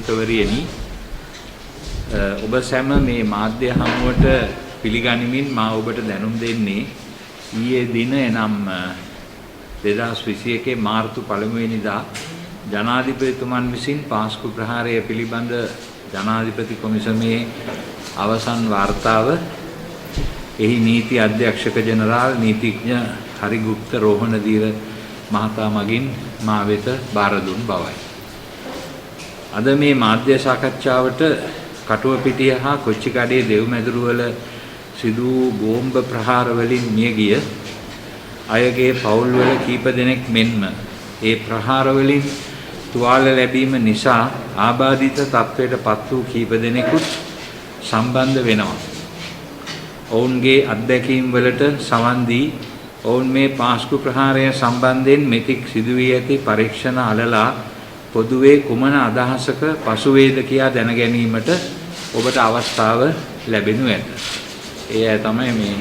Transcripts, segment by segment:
විවෘතවරියනි ඔබ සැම මේ මාධ්‍ය හමුවට පිළිගනිමින් මා ඔබට දැනුම් දෙන්නේ ඊයේ දින එනම් 2021 මාර්තු 1 වෙනිදා ජනාධිපතිතුමන් විසින් පාස්කු ප්‍රහාරය පිළිබඳ ජනාධිපති කොමිසමේ අවසන් වාර්තාව එහි නීති අධ්‍යක්ෂක ජනරාල් නීතිඥ හරිගුප්ත රෝහණදීර මහතා මගින් මා වෙත බාර දුන් බවයි. අද මේ මාධ්‍ය සාකච්ඡාවට කටුවපිටිය හා කොච්චිකඩේ දෙව්මැදුරු වල සිදු බෝම්බ ප්‍රහාර වලින් මිය ගිය අයගේ පවුල් වල කීප දෙනෙක් මෙන්ම ඒ ප්‍රහාර වලින් තුවාල ලැබීම නිසා ආබාධිත තත්වයට පත් වූ කීප දෙනෙකුත් සම්බන්ධ වෙනවා. ඔවුන්ගේ අත්දැකීම් වලට සවන් දී ඔවුන් මේ පාස්කු ප්‍රහාරය සම්බන්ධයෙන් මෙතික් සිදු වී ඇති පරීක්ෂණ අලලා පොදුවේ කුමන අදහසක පසුවේද කියා දැන ගැනීමට ඔබට අවස්ථාව ලැබෙනු ඇත. ඒ අය තමයි මේ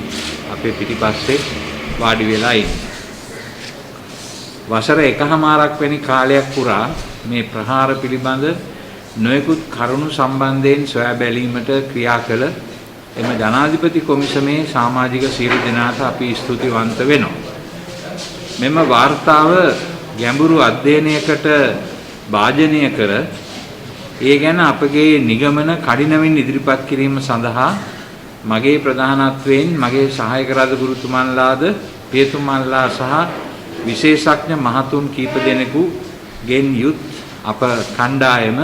අපේ පිටිපස්සේ වාඩි වෙලා ඉන්නේ. වසර එකහමාරක් වැනි කාලයක් පුරා මේ ප්‍රහාර පිළිබඳ නොයෙකුත් කරුණු සම්බන්ධයෙන් සොයා බැලීමට ක්‍රියා කළ එම ජනාධිපති කොමිසමේ සමාජික සියලු දෙනාට අපි ස්තුතිවන්ත වෙනවා. මෙම වාර්තාව ගැඹුරු අධ්‍යයනයකට භාජනය කර ඒ ගැන අපගේ නිගමන කඩිනමින් ඉදිරිපත් කිරීම සඳහා මගේ ප්‍රධානත්වයෙන් මගේ සහායක රජ ගුරුතුමන්ලාද පියතුමන්ලා සහ විශේෂඥ මහතුන් කීප දෙනෙකුගෙන් යුත් අප කණ්ඩායම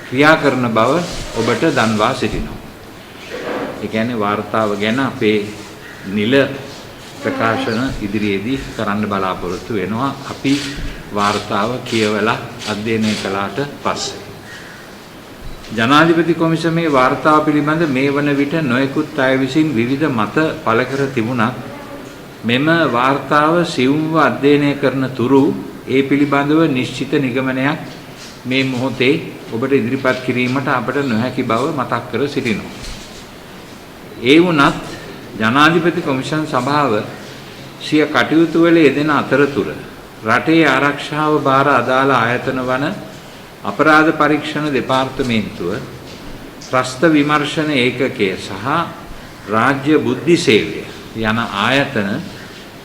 ක්‍රියා කරන බව ඔබට දන්වා සිටිනවා. ඒ කියන්නේ වාර්තාව ගැන අපේ නිල ප්‍රකාශන ඉදිරියේදී කරන්න බලාපොරොත්තු වෙනවා. අපි වාර්තාව කියවලා අධ්‍යයනය කළාට පස්සේ ජනාධිපති කොමිසමේ වාර්තාව පිළිබඳ මේ වන විට නොයෙකුත් අය විසින් විවිධ මත පළ කර තිබුණත් මෙම වාර්තාව සියුම්ව අධ්‍යයනය කරන තුරු ඒ පිළිබඳව නිශ්චිත නිගමනයක් මේ මොහොතේ ඔබට ඉදිරිපත් කිරීමට අපට නොහැකි බව මතක් කර සිටිනවා. ඒ වුණත් ජනාධිපති කොමිෂන් සභාව සිය කටයුතු වල යෙදෙන අතරතුර රටේ ආරක්ෂාව බාර අදාළ ආයතන වන අපරාධ පරීක්ෂණ දෙපාර්තමේන්තුව ත්‍රස්ත විමර්ශන ඒකකය සහ රාජ්‍ය බුද්ධි සේවය යන ආයතන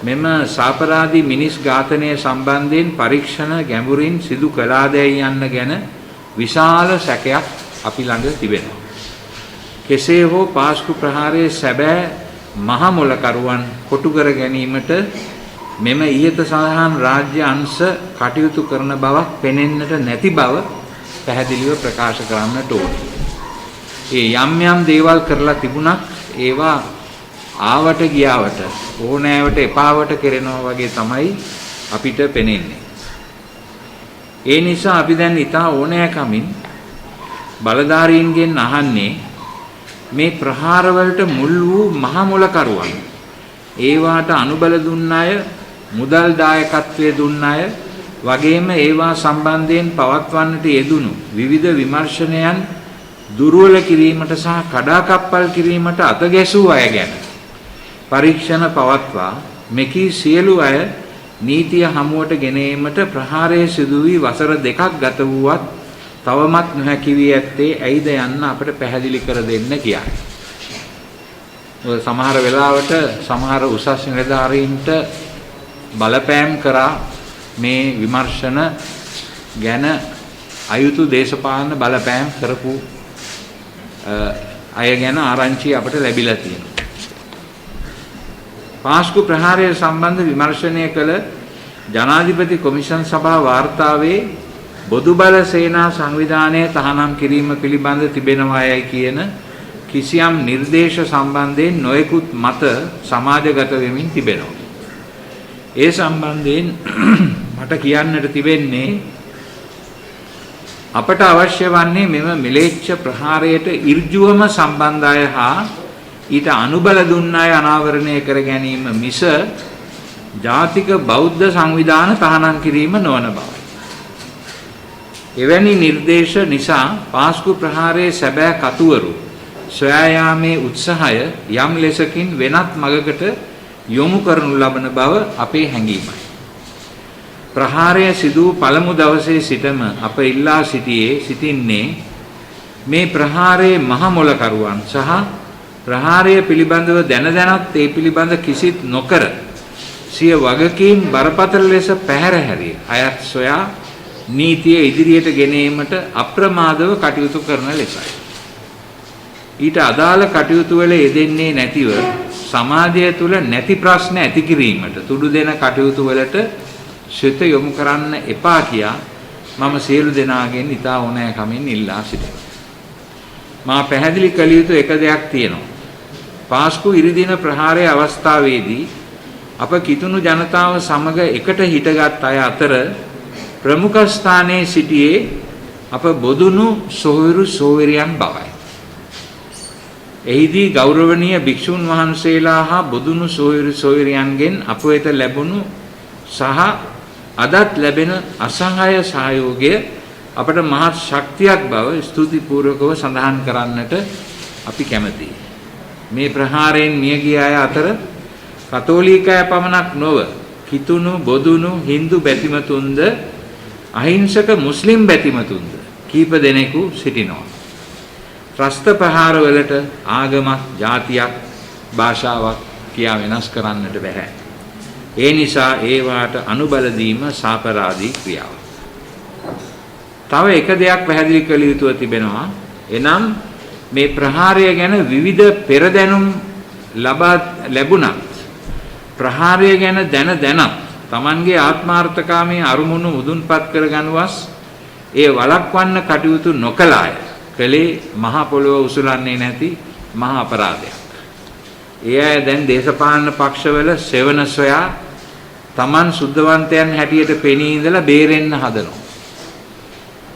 මෙම සාපරාධී මිනිස් ඝාතනය සම්බන්ධයෙන් පරීක්ෂණ ගැඹුරින් සිදු කළාදැයි යන්න ගැන විශාල සැකයක් අපි ළඟ තිබෙනවා. කෙසේ හෝ පාස්කු ප්‍රහාරයේ සැබෑ මහ මොලකරුවන් කොටු කර ගැනීමට මෙම ඊයත සඳහන් රාජ්‍ය අංශ කටයුතු කරන බවක් පෙනෙන්නට නැති බව පැහැදිලිව ප්‍රකාශ කරන්නට ඕනේ. ඒ යම් දේවල් කරලා තිබුණත් ඒවා ආවට ගියාවට ඕනෑවට එපාවට කෙරෙනවා වගේ තමයි අපිට පෙනෙන්නේ. ඒ නිසා අපි දැන් ඊටා ඕනෑකමින් බලධාරීන්ගෙන් අහන්නේ මේ ප්‍රහාරවලට මුල් වූ මහ මොලකරුවන් ඒවාට අනුබල දුන්න අය මුදල් දායකත්වයේ දුන්න අය වගේම ඒවා සම්බන්ධයෙන් පවත්වන්නට යෙදුණු විවිධ විමර්ශනයන් දුර්වල කිරීමට සහ කඩාකප්පල් කිරීමට අතගැසූ අය ගැන පරීක්ෂණ පවත්වා මෙකී සියලු අය නීතිය හමුවට ගෙන ඒමට ප්‍රහාරයේ සිදු වී වසර 2ක් ගත වූවත් තවමත් නොහැකි වී ඇත්තේ ඇයිද යන්න අපට පැහැදිලි කර දෙන්න කියන්නේ. සමහර වෙලාවට සමහර උසස් නිලධාරීන්ට බලපෑම් කරා මේ විමර්ශන ගැන අයුතු දේශපාලන බලපෑම් කරපු අය ගැන ආරංචි අපට ලැබිලා තියෙනවා. පාස්කු ප්‍රහාරය සම්බන්ධ විමර්ශනය කළ ජනාධිපති කොමිෂන් සභා වාර්තාවේ බොදු බල සේනා සංවිධානය තහනම් කිරීම පිළිබඳ තිබෙනවායයි කියන කිසියම් නිර්දේශ සම්බන්ධයෙන් නොයෙකුත් මත සමාජගත වෙමින් තිබෙනවා. ඒ සම්බන්ධයෙන් මට කියන්නට තිබෙන්නේ අපට අවශ්‍ය වන්නේ මෙම මිලේච්ඡ ප්‍රහාරයට ඍජුවම සම්බන්ධ අය හා ඊට අනුබල දුන්න අය අනාවරණය කර ගැනීම මිස ජාතික බෞද්ධ සංවිධාන තහනම් කිරීම නොවන බවයි. එවැනි නිර්දේශ නිසා පාස්කු ප්‍රහාරයේ සැබෑ කතුවරු සොයා යාමේ උත්සාහය යම් ලෙසකින් වෙනත් මගකට යොමු කරනු ලබන බව අපේ හැඟීමයි. ප්‍රහාරය සිදු පළමු දවසේ සිටම අප ඉල්ලා සිටින්නේ මේ ප්‍රහාරයේ මහ මොලකරුවන් සහ ප්‍රහාරය පිළිබඳව දැනත් ඒ පිළිබඳ කිසිත් නොකර සිය වගකීම් බරපතල ලෙස පැහැර හැරී අයත් සොයා නීතිය ඉදිරියට ගෙනීමට අප්‍රමාදව කටයුතු කරන ලෙසයි. ඊට අදාළ කටයුතු වල යෙදෙන්නේ නැතිව සමාජය තුළ නැති ප්‍රශ්න ඇති කිරීමට තුඩු දෙන කටයුතු වලට සිත යොමු කරන්න එපා කියා මම සියලු දෙනාගෙන් ඉතා ඕනෑකමින් ඉල්ලා සිටිනවා. මා පැහැදිලි කළ යුතු එක දෙයක් තියෙනවා. පාස්කු ඉරිදින ප්‍රහාරයේ අවස්ථාවේදී අප කිතුණු ජනතාව සමග එකට හිටගත් අය අතර ප්‍රමුඛ ස්ථානයේ සිටියේ අප බොදුනු සොහොයුරු සොහොයුරියන් බවයි. එහිදී ගෞරවනීය භික්ෂුන් වහන්සේලා හා බොදුනු සොහොයුරු සොහොයුරියන්ගෙන් අප වෙත ලැබුණු සහ අදත් ලැබෙන අසහාය සහයෝගය අපට මහත් ශක්තියක් බව ස්තුතිපූර්වකව සඳහන් කරන්නට අපි කැමැතියි. මේ ප්‍රහාරයෙන් මියගිය අය අතර කතෝලිකය පමණක් නොව කිතුණු බොදුනු හින්දු බැතිමතුන්ද අහිංසක මුස්ලිම් බැතිමතුන්ද කීප දෙනෙකු සිටිනවා. ත්‍රස්ත ප්‍රහාර වලට ආගමක්, ජාතියක්, භාෂාවක් කියා වෙනස් කරන්නට බැහැ. ඒ නිසා ඒවාට අනුබල දීම සාපරාධී ක්‍රියාවක්. තව එක දෙයක් පැහැදිලි කළ යුතුව තිබෙනවා. එනම් මේ ප්‍රහාරය ගැන විවිධ පෙරදැනුම් ලැබුණත් ප්‍රහාරය ගැන දැනත් Tamanගේ ආත්මාර්ථකාමී අරුමුණු මුදුන්පත් කරගනුවස් ඒ වළක්වන්න කටයුතු නොකළ අය කලේ මහ පොළොව උසුලන්නේ නැති මහා අපරාධයක්. ඒ අය දැන් දේශපාලන පක්ෂවල සෙවන සොයා Taman සුද්ධවන්තයන් හැටියට පෙනී ඉඳලා බේරෙන්න හදනවා.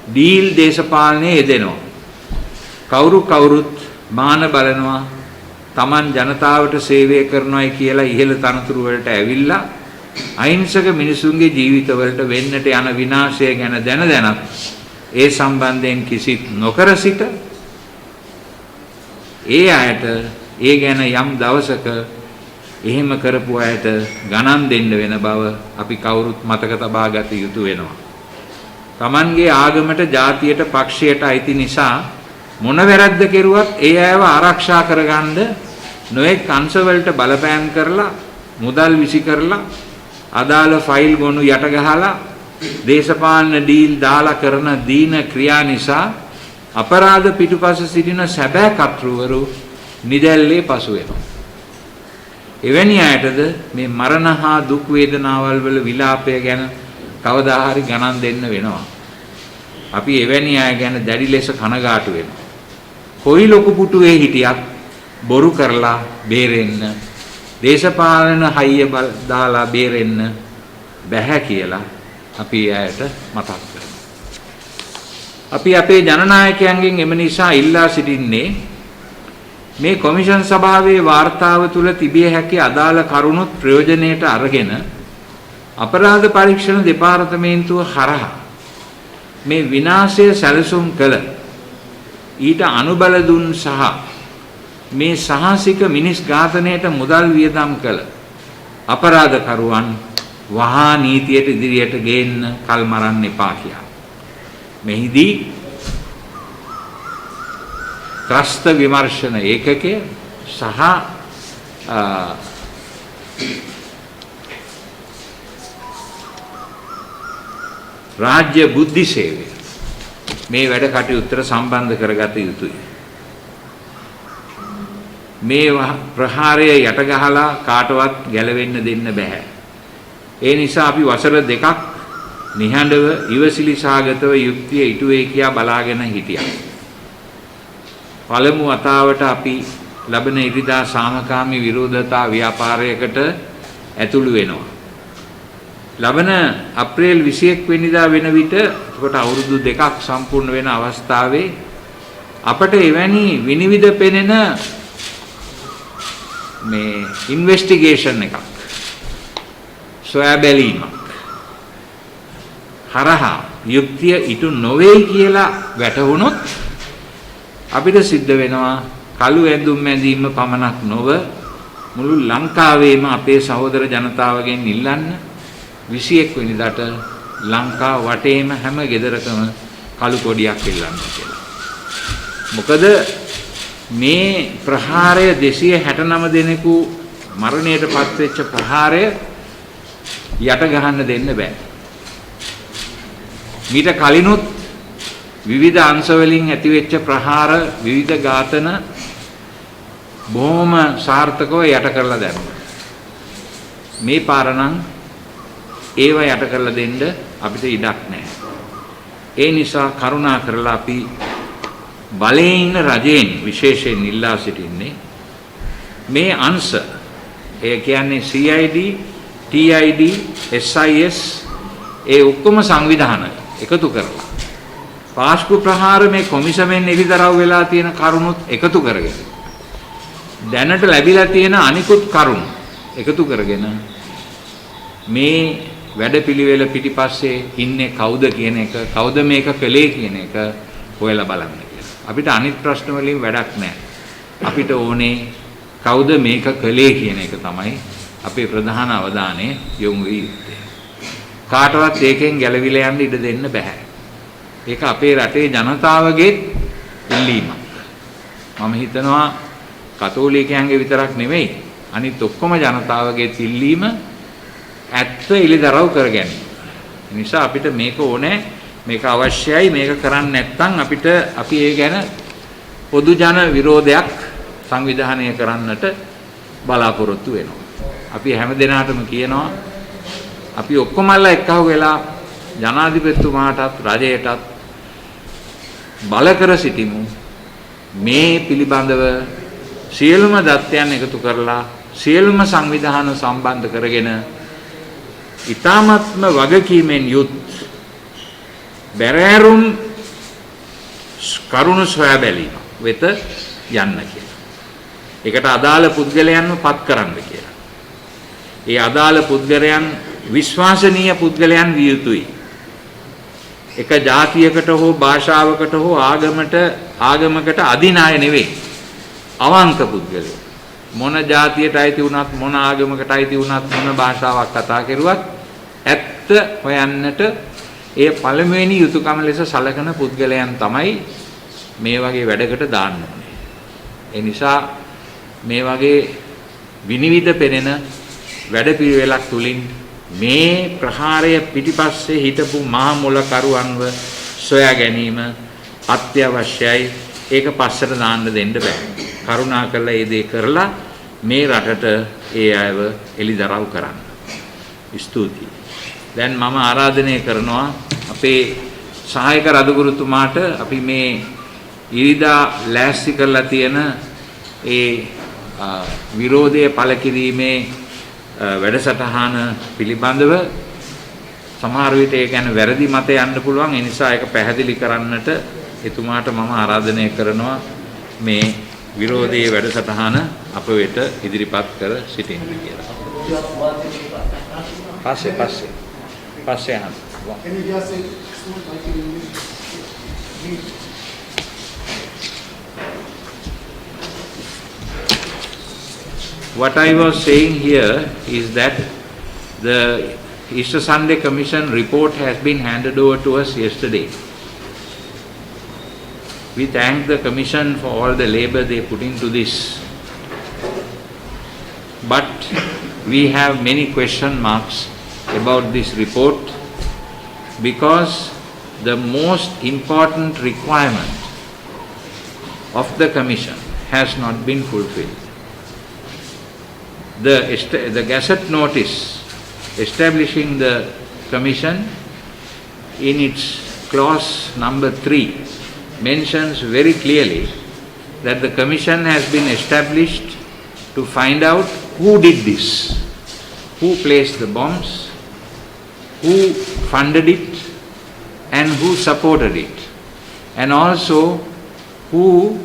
ඩීල් දේශපාලනයේ යෙදෙනවා. කවුරුත් මාන බලනවා. Taman ජනතාවට සේවය කරනවායි කියලා ඉහළ තනතුරු වලට ඇවිල්ලා අහිංසක මිනිසුන්ගේ ජීවිතවලට වෙන්නට යන විනාශය ගැන දැනත් ඒ සම්බන්ධයෙන් කිසිත් නොකර සිට ඒ අයට ඒ ගැන යම් දවසක එහෙම කරපු අයට ගණන් දෙන්න වෙන බව අපි කවුරුත් මතක තබා ගත යුතු වෙනවා. Tamanගේ ආගමට, ජාතියට, පක්ෂයට අයිති නිසා මොන වැරද්ද කෙරුවත් ඒ අයව ආරක්ෂා කරගන්න නොඑක් අංශවලට බලපෑම් කරලා මුදල් විසි කරලා අදාළ ෆයිල් ගොනු යට ගහලා දේශපාලන ඩීල් දාලා කරන දීන ක්‍රියා නිසා අපරාධ පිටුපස සිටින සැබෑ කර්තෘවරු නිදැල්ලේ පසු වෙනවා. එවැනි අයටද මේ මරණ හා දුක් වේදනාවල් වල විලාපය ගැන කවදා හරි ගණන් දෙන්න වෙනවා. අපි එවැනි අය ගැන දැඩි ලෙස කනගාටු වෙනවා. කොයි ලොකු පුටුවේ හිටියත් බොරු කරලා බේරෙන්න, දේශපාලන හයිය දාලා බේරෙන්න බැහැ කියලා අපි අයට මතක් කරනවා. අපි අපේ ජනනායකයන්ගෙන් එම නිසා ඉල්ලා සිටින්නේ මේ කොමිෂන් සභාවේ වාර්තාව තුල තිබිය හැකි අදාළ කරුණුත් ප්‍රයෝජනයට අරගෙන අපරාධ පරීක්ෂණ දෙපාර්තමේන්තුව හරහා මේ විනාශය සැලසුම් කළ ඊට අනුබල දුන් සහ මේ සාහසික මිනිස් ඝාතනයට මුදල් වියදම් කළ අපරාධකරුවන් වහා නීතියට ඉදිරියට ගේන්න කල් මරන්න එපා කියලා. මෙහිදී ත්‍රස්ත විමර්ශන ඒකකය සහ රාජ්‍ය බුද්ධි සේවය මේ වැඩ කටයුත්තට සම්බන්ධ කරගත යුතුයි. මේ ප්‍රහාරය යට ගහලා කාටවත් ගැලවෙන්න දෙන්න බෑ. ඒ නිසා අපි වසර දෙකක් නිහඬව ඉවසිලි සහගතව යුක්තිය ඉටුවේ කියා බලාගෙන හිටියා. පළමු වතාවට අපි ලබන ඉරිදා සාමකාමී විරෝධතා ව්‍යාපාරයකට ඇතුළු වෙනවා. ලබන අප්‍රේල් 21 වෙනිදා වෙන විට කොට අවුරුදු දෙකක් සම්පූර්ණ වෙන අවස්ථාවේ අපට එවැනි විනිවිද පෙනෙන මේ ඉන්වෙස්ටිගේෂන් එකක් සොයා බැලීමක් හරහා යුක්තිය ඉටු නොවේ කියලා වැටහුණොත් අපිට සිද්ධ වෙනවා කළු ඇඳුම් මැදීම පමණක් නොව මුළු ලංකාවේම අපේ සහෝදර ජනතාවගෙන් ඉල්ලන්න 21 වෙනිදාට ලංකාව වටේම හැම ගෙදරකම කළු කොඩියක් එල්ලන්න කියලා. මොකද මේ ප්‍රහාරය 269 දෙනෙකු මරණයට පත්වෙච්ච ප්‍රහාරය යට ගහන්න දෙන්න බෑ. මීට කලිනුත් විවිධ අංශ වලින් ඇතිවෙච්ච ප්‍රහාර විවිධ ඝාතන බොහොම සාර්ථකව යට කරලා දැම්මා. මේ පාර නම් ඒව යට කරලා දෙන්න අපිට ඉඩක් නැහැ. ඒ නිසා කරුණා කරලා අපි බලේ ඉන්න රජයෙන් විශේෂයෙන් ඉල්ලා සිටින්නේ මේ අංශ ඒ කියන්නේ CID, TID, SIS ඒ ඔක්කොම සංවිධාන එකතු කරලා පාස්කු ප්‍රහාර මේ කොමිසමෙන් එළිදරව් වෙලා තියෙන කරුණුත් එකතු කරගෙන දැනට ලැබිලා තියෙන අනිකුත් කරුණු එකතු කරගෙන මේ වැඩපිළිවෙල පිටිපස්සේ ඉන්නේ කවුද කියන එක කවුද මේක කළේ කියන එක හොයලා බලන්න කියලා. අපිට අනිත් ප්‍රශ්න වලින් වැඩක් නැහැ. අපිට ඕනේ කවුද මේක කළේ කියන එක තමයි අපේ ප්‍රධාන අවධානය යොමු වී යුත්තේ. කාටවත් ඒකෙන් ගැලවිලා යන්න ඉඩ දෙන්න බෑ. ඒක අපේ රටේ ජනතාවගේ ඉල්ලීමක්. මම හිතනවා කතෝලිකයන්ගේ විතරක් නෙමෙයි අනිත් ඔක්කොම ජනතාවගේ ඉල්ලීම ඇත්ත එළිදරව් කර ගැනීම. ඒ නිසා අපිට මේක ඕනේ මේක අවශ්‍යයි මේක කරන්නේ නැත්නම් අපි ඒ ගැන පොදු ජන විරෝධයක් සංවිධානය කරන්නට බලාපොරොත්තු වෙනවා. අපි හැම දිනාටම කියනවා අපි ඔක්කොමලා එක්කව වෙලා ජනාධිපතිතුමාටත් රජයටත් බල කර සිටිමු මේ පිළිබඳව සියලුම දත්තයන් එකතු කරලා සියලුම සංවිධාන සම්බන්ධ කරගෙන ඊ타මත්ම වගකීමෙන් යුත් බැරෑරුම් කරුණු සොයා බැලීම වෙත යන්න කියලා. ඒකට අදාළ පුද්ගලයන්ව පත් කරන්න කියලා. ඒ අදාළ පුද්ගලයන් විශ්වාසනීය පුද්ගලයන් විය යුතුයි. එක ජාතියකට හෝ භාෂාවකට හෝ ආගමකට අදින අය නෙවෙයි. අවංක පුද්ගලයෝ. මොන ජාතියට අයිති වුණත් මොන ආගමකට අයිති වුණත් මොන භාෂාවක් කතා කරුවත් ඇත්ත හොයන්නට ඒ පළමුවෙනි යුතුයකම ලෙස සලකන පුද්ගලයන් තමයි මේ වගේ වැඩකට දාන්න ඕනේ. ඒ නිසා මේ වගේ විනිවිද පෙනෙන වැඩපිළිවෙලක් තුලින් මේ ප්‍රහාරය පිටිපස්සේ හිටපු මහා මොලකරුවන්ව සොයා ගැනීම අත්‍යවශ්‍යයි. ඒක පස්සට දාන්න දෙන්න බෑ. කරුණාකරලා මේ දේ කරලා මේ රටට ඒ අයව එළිදරව් කරන්න. ස්තුතියි. දැන් මම ආරාධනය කරනවා අපේ සහායක රදගුරුතුමාට අපි මේ ඉරිදා ලෑස්ති කරලා තියෙන ඒ විරෝධය පළ කිරීමේ වැඩසටහන පිළිබඳව සමහර විට ඒ ගැන වැරදි මත යන්න පුළුවන්. ඒ නිසා ඒක පැහැදිලි කරන්නට එතුමාට මම ආරාධනය කරනවා මේ විරෝධයේ වැඩසටහන අප වෙත ඉදිරිපත් කර සිටින්න කියලා. පස්සේ අහන්න. What I was saying here is that the Easter Sunday Commission report has been handed over to us yesterday. We thank the Commission for all the labor they put into this. But we have many question marks about this report because the most important requirement of the Commission has not been fulfilled. The Gazette notice establishing the Commission in its clause number 3 mentions very clearly that the Commission has been established to find out who did this, who placed the bombs, who funded it and who supported it, and also who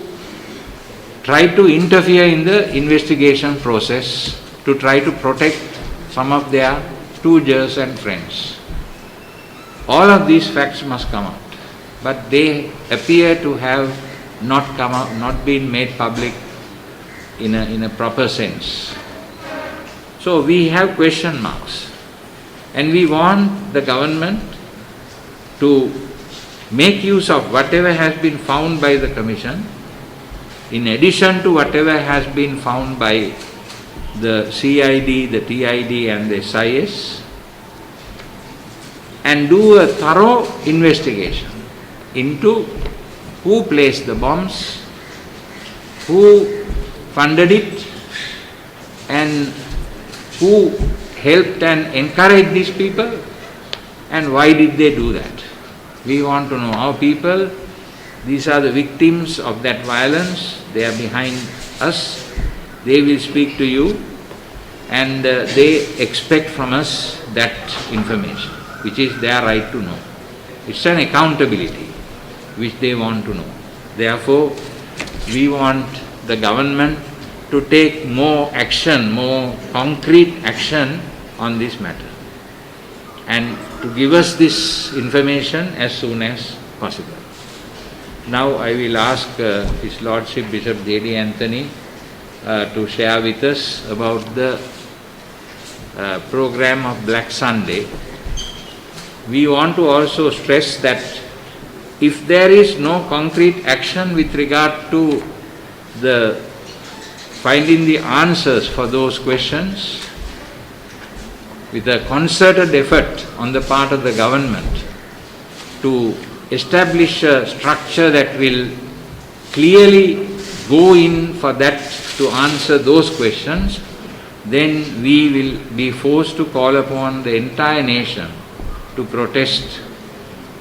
tried to interfere in the investigation process to try to protect some of their stooges and friends. All of these facts must come out, but they appear to have not come out, not been made public in a proper sense. So we have question marks, and we want the government to make use of whatever has been found by the Commission in addition to whatever has been found by the CID, the TID and the SIS, and do a thorough investigation into who placed the bombs, who funded it, and who helped and encouraged these people, and why did they do that. We want to know. Our people, these are the victims of that violence. They are behind us. They will speak to you, and they expect from us that information, which is their right to know. It's an accountability which they want to know. Therefore, we want the government to take more action, more concrete action on this matter, and to give us this information as soon as possible. Now I will ask His Lordship Bishop J.D. Anthony to share with us about the program of Black Sunday. We want to also stress that if there is no concrete action with regard to the finding the answers for those questions, with a concerted effort on the part of the government to establish a structure that will clearly go in for that to answer those questions, then we will be forced to call upon the entire nation to protest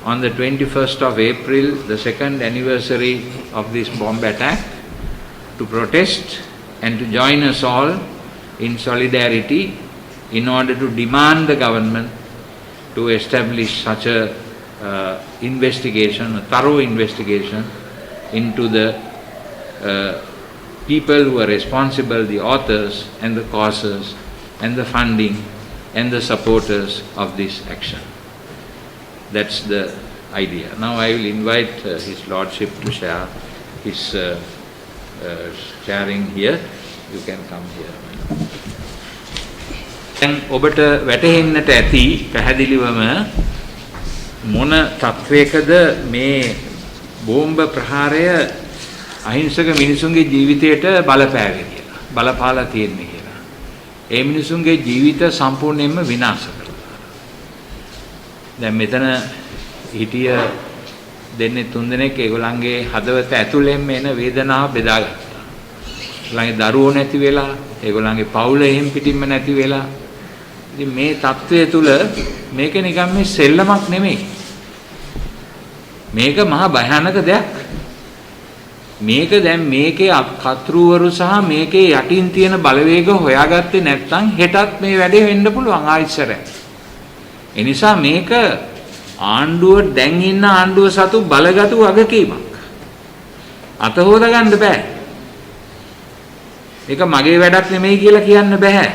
on the 21st of April, the second anniversary of this bomb attack, to protest and to join us all in solidarity in order to demand the government to establish such a investigation, a thorough investigation into the people who are responsible, the authors and the causes and the funding and the supporters of this action. That's the idea. Now I will invite His Lordship to share his sharing here. You can come here. දැන් ඔබට වැටහෙන්නට ඇති පැහැදිලිවම මොන තත්වයකද මේ බෝම්බ ප්‍රහාරය අහිංසක මිනිසුන්ගේ ජීවිතයට බලපෑවේ කියලා. බලපාලා තියෙන්නේ කියලා. ඒ මිනිසුන්ගේ ජීවිත සම්පූර්ණයෙන්ම විනාශ කරලා. දැන් මෙතන හිටිය දෙන්නේ තුන් දෙනෙක් ඒගොල්ලන්ගේ හදවත ඇතුළෙන්ම එන වේදනාව බෙදාගත්තා. ඒගොල්ලන්ගේ දරුවෝ නැති වෙලා, ඒගොල්ලන්ගේ පවුල එහෙම් පිටින්ම නැති වෙලා. ඉතින් මේ தත්වය තුල මේක නිකන් මේ සෙල්ලමක් නෙමෙයි. මේක මහා භයානක දෙයක්. මේක දැන් මේකේ කතෘවරු සහ මේකේ යටින් තියෙන බලවේග හොයාගත්තේ නැත්නම් හෙටත් මේ වැඩේ වෙන්න පුළුවන් ආයිසරයක්. ඒ නිසා මේක ආණ්ඩුව දැන් ඉන්න ආණ්ඩුව සතු බලගතු වගකීමක්. අත හොද ගන්න බෑ. ඒක මගේ වැඩක් නෙමෙයි කියලා කියන්න බෑ.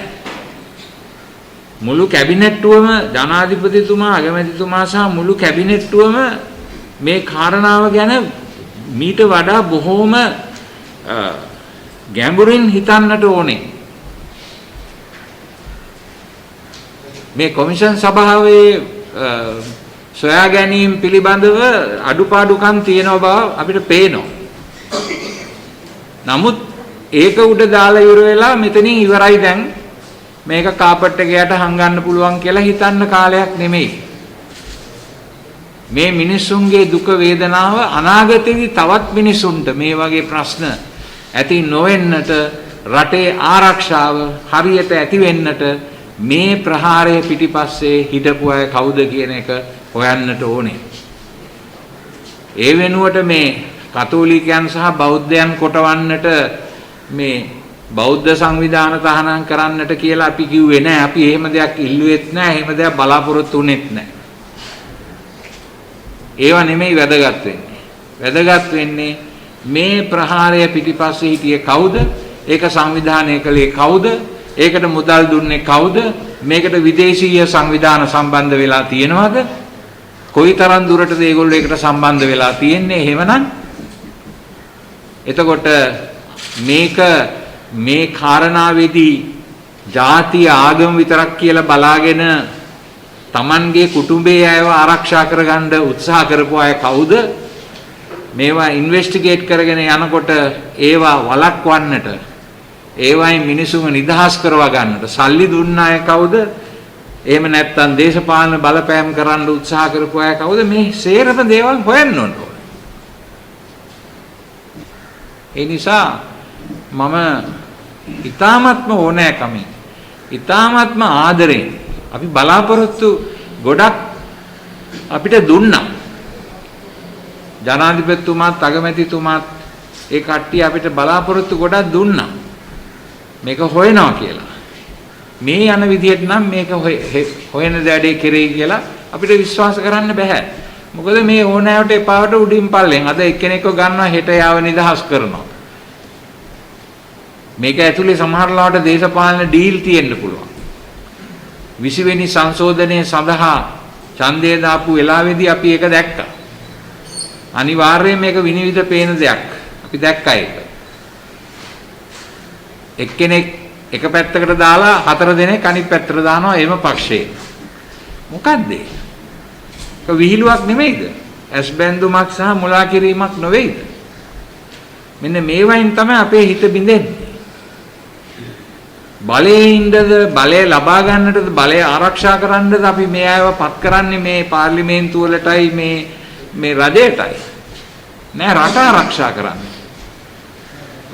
මුළු කැබිනට්ටුවම ජනාධිපතිතුමා, අගමැතිතුමා සහ මුළු කැබිනට්ටුවම මේ කාරණාව ගැන මීට වඩා බොහෝම ගැඹුරින් හිතන්නට ඕනේ. මේ කොමිෂන් සභාවේ සොයා ගැනීම පිළිබඳව අඩුපාඩුකම් තියෙන බව අපිට පේනවා. නමුත් ඒක උඩ දාලා ඉවර වෙලා මෙතනින් ඉවරයි දැන් මේක කාපට් එක යට හංගන්න පුළුවන් කියලා හිතන්න කාලයක් නෙමෙයි. මේ මිනිසුන්ගේ දුක වේදනාව අනාගතයේදී තවත් මිනිසුන්ට මේ වගේ ප්‍රශ්න ඇති නොවෙන්නට, රටේ ආරක්ෂාව හරියට ඇති වෙන්නට මේ ප්‍රහාරය පිටිපස්සේ හිටපු අය කවුද කියන එක හොයන්නට ඕනේ. ඒ වෙනුවට මේ කතෝලිකයන් සහ බෞද්ධයන් කොටවන්නට මේ බෞද්ධ සංවිධාන තහනම් කරන්නට කියලා අපි කිව්වේ නෑ. අපි එහෙම දෙයක් ඉල්ලුවෙත් නෑ. එහෙම දෙයක් බලාපොරොත්තු වෙන්නෙත් නෑ. ඒවා නෙමෙයි වැදගත් වෙන්නේ. වැදගත් වෙන්නේ මේ ප්‍රහාරය පිටිපස්සේ හිටියේ කවුද? ඒක සංවිධානය කළේ කවුද? ඒකට මුදල් දුන්නේ කවුද? මේකට විදේශීය සංවිධාන සම්බන්ධ වෙලා තියෙනවද? කොයිතරම් දුරටද ඒගොල්ලෝ ඒකට සම්බන්ධ වෙලා තියෙන්නේ? එහෙමනම් එතකොට මේක මේ කාරණාවේදී ජාතිය ආගම විතරක් කියලා බලාගෙන Tamanගේ කුටුම්බයේ අයව ආරක්ෂා කරගන්න උත්සාහ කරපු අය කවුද? මේවා ඉන්වෙස්ටිගේට් කරගෙන යනකොට ඒවා වළක්වන්නට ඒවයින් මිනිසුන්ව නිදහස් කරවා ගන්නට සල්ලි දුන්න අය කවුද? එහෙම නැත්නම් දේශපාලන බලපෑම් කරන්න උත්සාහ කරපු අය කවුද? මේ සේරම දේවල් හොයන්න ඕන. ඒ නිසා මම ඊ타ත්ම ඕනෑකමින් ඊ타ත්ම ආදරෙන් අපි බලාපොරොත්තු ගොඩක් අපිට දුන්නා. ජනාධිපතිතුමාත් අගමැතිතුමාත් ඒ කට්ටිය අපිට බලාපොරොත්තු ගොඩක් දුන්නා. මේක හොයනවා කියලා. මේ යන විදිහට නම් මේක හොයන දඩේ කෙරෙයි කියලා අපිට විශ්වාස කරන්න බෑ. මොකද මේ ඕනෑවට එපාවට උඩින් පල්ලෙන් අද එක්කෙනෙක්ව ගන්නවා හෙට යාව නිදහස් කරනවා. මේක ඇතුලේ සමහර ලාවට දේශපාලන ඩීල් තියෙන්න පුළුවන්. 20 වෙනි සංශෝධනය සඳහා ඡන්දය දාපු වෙලාවේදී අපි ඒක දැක්කා. අනිවාර්යයෙන් මේක විනිවිද පේන දෙයක්. අපි දැක්කා ඒක. එක්කෙනෙක් එක පැත්තකට දාලා 4 දෙනෙක් අනිත් පැත්තට දානවා එම පක්ෂේ. මොකද්ද ඒක? විහිළුවක් නෙමෙයිද? ඇස් බැඳුමක් සහ මුලා කිරීමක් නෙවෙයිද? මෙන්න මේවයින් තමයි අපේ හිත බිඳෙන්නේ. බලයේ ඉඳද බලය ලබා ගන්නටද බලය ආරක්ෂා කරන්නද අපි මේ අයව පත් කරන්නේ මේ පාර්ලිමේන්තුව වලටයි මේ රජයටයි නෑ රට ආරක්ෂා කරන්නේ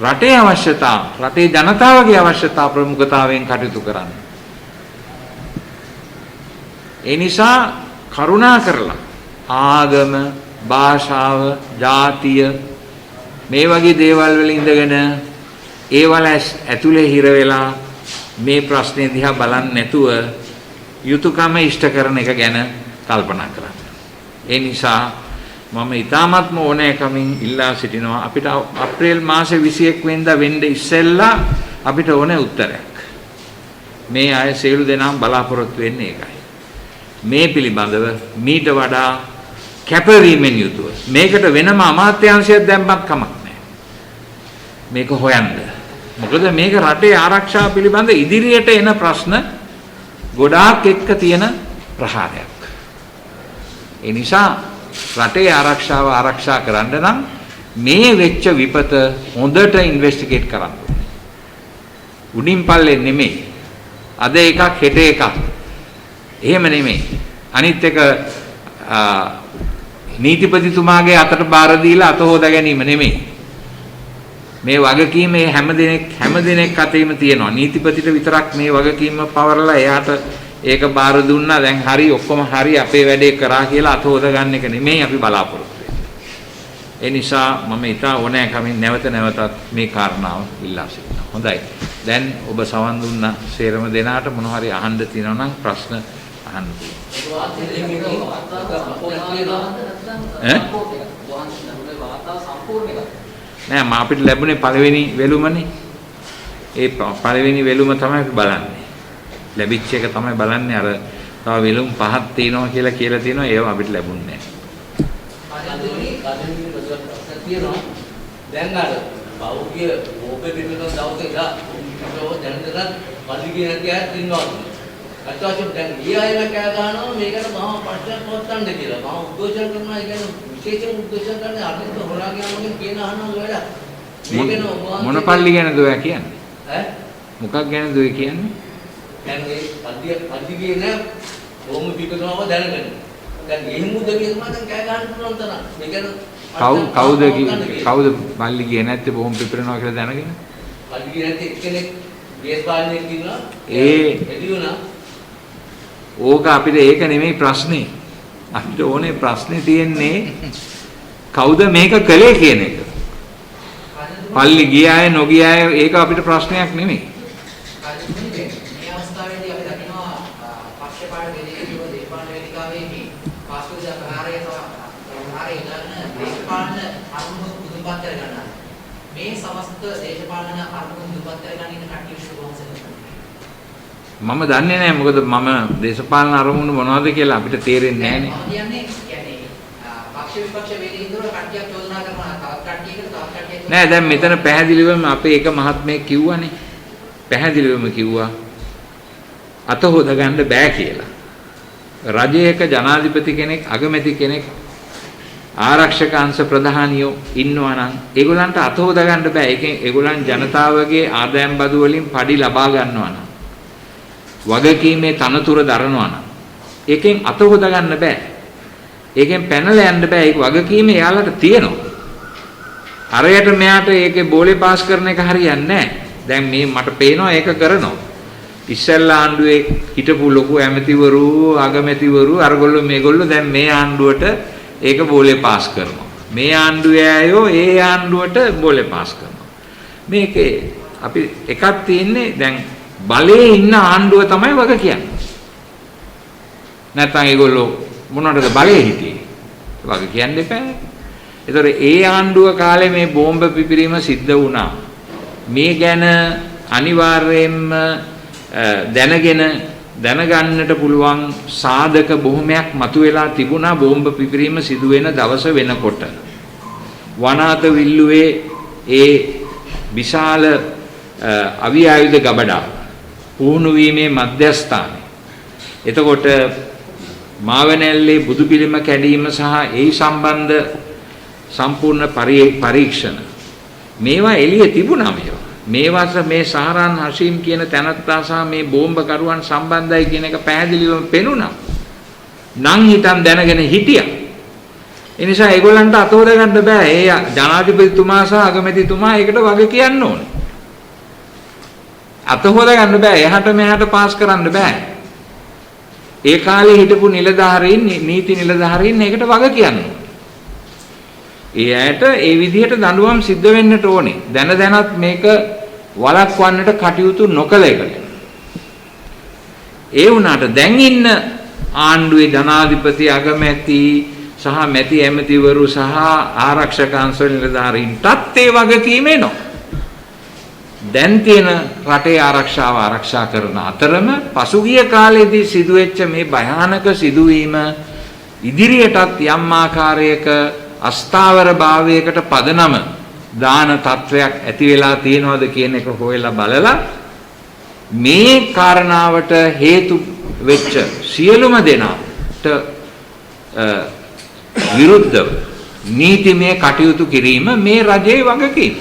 රටේ අවශ්‍යතා රටේ ජනතාවගේ අවශ්‍යතා ප්‍රමුඛතාවයෙන් කටයුතු කරන්න. ඒ නිසා කරුණා කරලා ආගම භාෂාව ජාතිය මේ වගේ දේවල් වල ඉඳගෙන ඒවල ඇතුලේ හිර වෙලා මේ ප්‍රශ්නේ දිහා බලන්නේ නැතුව යුතුයකම ඉෂ්ට කරන එක ගැන කල්පනා කරන්න. ඒ නිසා මම ඊ타ත්ම ඕනෑකමින් ඉල්ලා සිටිනවා අපිට අප්‍රේල් මාසේ 21 වෙනිදා වෙන්න ඉස්සෙල්ලා අපිට ඕනේ උත්තරයක්. මේ අය සියලු දෙනාම බලාපොරොත්තු වෙන්නේ ඒකයි. මේ පිළිබඳව මීට වඩා කැපවීමෙන් යුතුව මේකට වෙනම අමාත්‍යාංශයක් දැම්මත් කමක් නැහැ. මේක හොයන්න. මොකද මේක රටේ ආරක්ෂාව පිළිබඳ ඉදිරියට එන ප්‍රශ්න ගොඩාක් එක්ක තියෙන ප්‍රහාරයක්. ඒ නිසා රටේ ආරක්ෂාව ආරක්ෂා කරන්න නම් මේ වෙච්ච විපත හොඳට ඉන්වෙස්ටිගේට් කරන්න ඕනේ. උඩින් පල්ලෙන් නෙමෙයි. අද එකක් හෙට එකක්. එහෙම නෙමෙයි. අනිත් එක නීතිපතිතුමාගේ අතට බාර දීලා අත හොදා ගැනීම නෙමෙයි. මේ වගකීම හැම දිනෙක අතේම තියෙනවා. නීතිපතිට විතරක් මේ වගකීම පවරලා එයාට ඒක බාර දුන්නා දැන් හරි ඔක්කොම හරි අපේ වැඩේ කරා කියලා අත හොද ගන්න එක නෙමෙයි අපි බලාපොරොත්තු වෙන්නේ. ඒ නිසා මම ඉතා ඕනෑකමින් නැවත නැවතත් මේ කාරණාව ඉල්ලා සිටිනවා. හොඳයි. දැන් ඔබ සවන් දුන්න සේරම දෙනාට මොන හරි අහන්න තියෙනවා නම් ප්‍රශ්න අහන්න පුළුවන්. නෑ මම අපිට ලැබුණේ පළවෙනි වෙලුමනේ. ඒ පළවෙනි වෙලුම තමයි අපි බලන්නේ. ලැබිච්ච එක තමයි බලන්නේ. අර තව වෙලුම් පහක් තියෙනවා කියලා තියෙනවා ඒව අපිට ලැබුණේ නෑ. දැන් අර බෞද්ධ ඕපේ පිටුන දවසේ ඉඳලා දැනටත් පල්ලිගේ නැතිවත් ඉන්නවා. අත්වාසිය දැන් ඊයයිම කෑ ගන්නවා මේකට මම ප්‍රශ්න පොත්තන්න කියලා. මම උද්ඝෝෂණ කරනවා ඒ කියන්නේ විශේෂයෙන් උද්ඝෝෂණ කරන්නේ අනිත් හොරාගේ අමගෙන් කියන අහනවා වැඩ. මේකන මොන පල්ලි ගැනද ඔයා කියන්නේ? ඈ මොකක් ගැනද ඔය කියන්නේ? දැන් මේ පල්ලිගේ නෑ ඕම පිටුනව දැනගන්න. දැන් එහෙම උද කියනවා දැන් කෑ ගන්න පුළුවන් තරම්. මේකන කවුද පල්ලි ගියේ නැත්තේ බොහොම පිපිරනවා කියලා දැනගෙන? පල්ලි ගියේ නැත්තේ එක්කෙනෙක් දේශපාලනයක් ඉන්නවා. එළියුණා. ඕක අපිට ඒක නෙමෙයි ප්‍රශ්නේ. අපිට ඕනේ ප්‍රශ්නේ තියෙන්නේ කවුද මේක කළේ කියන එක. පල්ලි ගිය අය නොගිය අය ඒක අපිට ප්‍රශ්නයක් නෙමෙයි. මේ අවස්ථාවේදී අපි දකිනවා පක්ෂපාත වේදිකාවේ දේශපාලන වේදිකාවේදී පාස්කෝජ ප්‍රහාරය ඉදන්න දේශපාලන අනුමුත් පුදුපත් කරගන්නවා. මේ සමස්ත දේශපාලන අනුමුත් පුදුපත් කරගන්න ඉන්න කට්ටිය විශ්වාසයෙන් මම දන්නේ නැහැ මොකද මම දේශපාලන අරමුණු මොනවද කියලා අපිට තේරෙන්නේ නැහැ නේ. මම කියන්නේ පක්ෂ විපක්ෂ වේදිකේන්ද්‍ර කට්ටියක් චෝදනා කරනවා තවත් කට්ටියකට තවත් කට්ටියක් නෑ දැන් මෙතන පැහැදිලිවම අපේ එක මහත්මයෙක් කිව්වනේ. පැහැදිලිවම කිව්වා අත හොද ගන්න බෑ කියලා. රජයක ජනාධිපති කෙනෙක් අගමැති කෙනෙක් ආරක්ෂක අංශ ප්‍රධානියෝ ඉන්නවා නම් ඒගොල්ලන්ට අත හොද ගන්න බෑ. ඒකෙන් ඒගොල්ලන් ජනතාවගේ ආදායම් බදු වලින් පඩි ලබා ගන්නවා නම් වගකීමේ තනතුර දරනවා නම් ඒකෙන් අත හොද ගන්න බෑ. ඒකෙන් පැනලා යන්න බෑ. ඒක වගකීම එයාලට තියෙනවා. අරයට මෙයාට ඒකේ බෝලේ පාස් කරන එක හරියන්නේ නැහැ. දැන් මේ මට පේනවා ඒක කරනවා. ඉස්සෙල්ලා ආණ්ඩුවේ හිටපු ලොකු ඇමතිවරු, අගමැතිවරු, අරගොල්ලෝ මේගොල්ලෝ දැන් මේ ආණ්ඩුවට ඒක බෝලේ පාස් කරනවා. මේ ආණ්ඩුවේ අයෝ ඒ ආණ්ඩුවට බෝලේ පාස් කරනවා. මේකේ අපි එකක් තියෙන්නේ දැන් බලේ ඉන්න ආණ්ඩුව තමයි වග කියන්නේ. නැත්නම් ඒගොල්ලෝ මොනවටද බලේ හිටියේ? වග කියන්න එපා. ඒතර ඒ ආණ්ඩුව කාලේ මේ බෝම්බ පිපිරීම සිද්ධ වුණා. මේ ගැන අනිවාර්යයෙන්ම දැනගන්නට පුළුවන් සාධක බොහොමයක් මතුවලා තිබුණා බෝම්බ පිපිරීම සිදු වෙන දවස වෙනකොට. වනාත විල්ලුවේ ඒ විශාල අවි ආයුධ ගබඩාව පුහුණු වීමේ මධ්‍යස්ථානය. එතකොට මාවනැල්ලේ බුදු පිළිම කැඩීම සහ ඒ සම්බන්ධ සම්පූර්ණ පරීක්ෂණ මේවා එළියේ තිබුණා මේවා මේ සහරාන් හෂීම් කියන තැනත්තා සහ මේ බෝම්බ කරුවන් සම්බන්ධයි කියන එක පැහැදිලිවම පෙනුණා. නම් හිතන් දැනගෙන හිටියා. ඒ නිසා ඒගොල්ලන්ට අත හොද ගන්න බෑ. ඒ ජනාධිපතිතුමා සහ අගමැතිතුමා ඒකට වග කියන්න ඕනේ. අත හොද ගන්න බෑ. එහාට මෙහාට පාස් කරන්න බෑ. ඒ කාලේ හිටපු නිලධාරීන් නීති නිලධාරීන් ඒකට වග කියනවා. ඒ ඇයට ඒ විදිහට දඬුවම් සිද්ධ වෙන්නට ඕනේ. දැනත් මේක වළක්වන්නට කටයුතු නොකළ එකට. ඒ වුණාට දැන් ඉන්න ආණ්ඩුවේ ජනාධිපති අගමැති සහ මැති ඇමතිවරු සහ ආරක්ෂක අංශ නිලධාරීන්ටත් ඒ වගකීම එනවා. දැන් තියෙන රටේ ආරක්ෂාව ආරක්ෂා කරන අතරම පසුගිය කාලේදී සිදුවෙච්ච මේ භයානක සිදුවීම ඉදිරියටත් යම් ආකාරයක අස්ථාවර භාවයකට පදනම දාන තත්වයක් ඇති වෙලා තියෙනවද කියන එක හොයලා බලලා මේ කාරණාවට හේතු වෙච්ච සියලුම දෙනාට විරුද්ධව නීතිමය කටයුතු කිරීම මේ රජයේ වගකීම.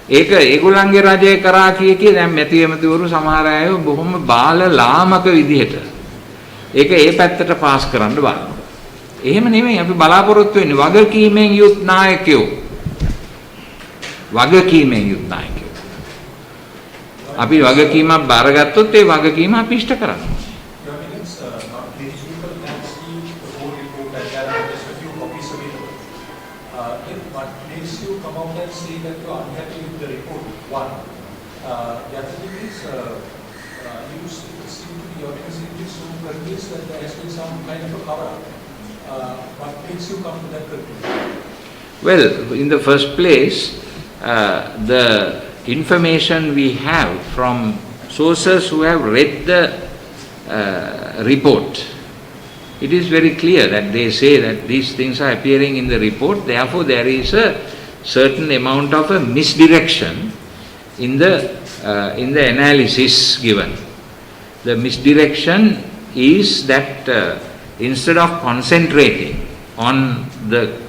ඒක ඒගොල්ලන්ගේ රජය කරා කිය දැන් මැතිවරු සමහර අය බොහොම බාල ලාමක විදිහට ඒක ඒ පැත්තට පාස් කරන්න බලනවා. එහෙම නෙමෙයි අපි බලාපොරොත්තු වෙන්නේ වගකීමෙන් යුත් නායකයෝ. වගකීමෙන් යුත් නායකයෝ. අපි වගකීමක් බාරගත්තොත් ඒ වගකීම අපි ඉෂ්ට කරනවා. What makes you come to that conclusion? Well, in the first place, the information we have from sources who have read the report, it is very clear that they say that these things are appearing in the report. Therefore, there is a certain amount of a misdirection in the analysis given. The misdirection is that instead of concentrating on the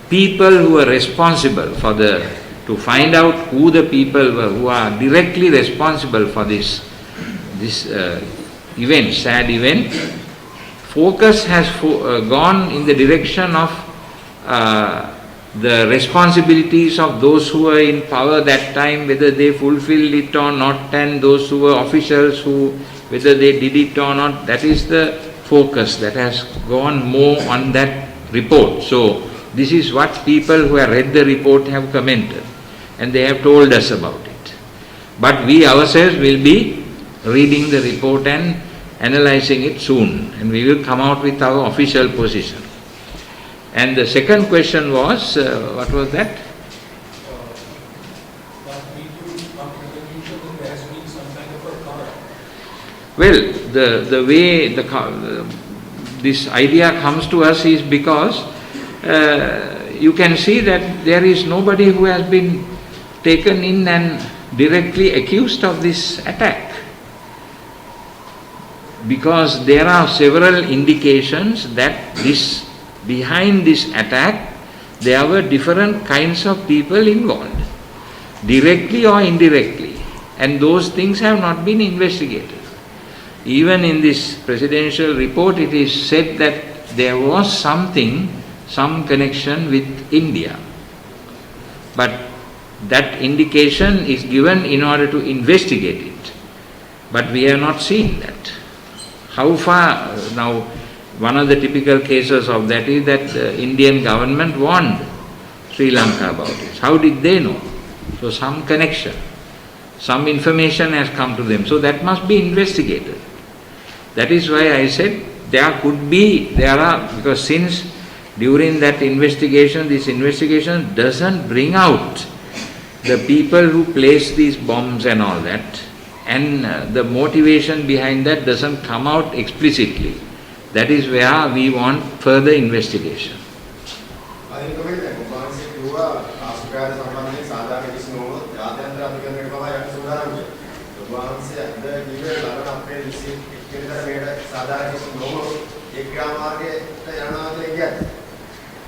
people who are responsible for to find out who the people were who are directly responsible for this event, sad event, focus has gone in the direction of the responsibilities of those who were in power that time, whether they fulfilled it or not, and those who were officials whether they did it or not. That is the focus that has gone more on that report. So this is what people who have read the report have commented, and they have told us about it. But we ourselves will be reading the report and analyzing it soon, and we will come out with our official position. And the second question was, what was that? What made you come to the conclusion that there has been some kind of a cover-up? Well, the way this idea comes to us is because you can see that there is nobody who has been taken in and directly accused of this attack. Because there are several indications that behind this attack, there were different kinds of people involved, directly or indirectly, and those things have not been investigated. Even in this presidential report, it is said that there was some connection with India. But that indication is given in order to investigate it. But we have not seen that. How far now, one of the typical cases of that is that the Indian government warned Sri Lanka about it. How did they know? So some connection, some information has come to them. So that must be investigated. That is why I said because since during that investigation, this investigation doesn't bring out the people who placed these bombs and all that, and the motivation behind that doesn't come out explicitly. That is where we want further investigation.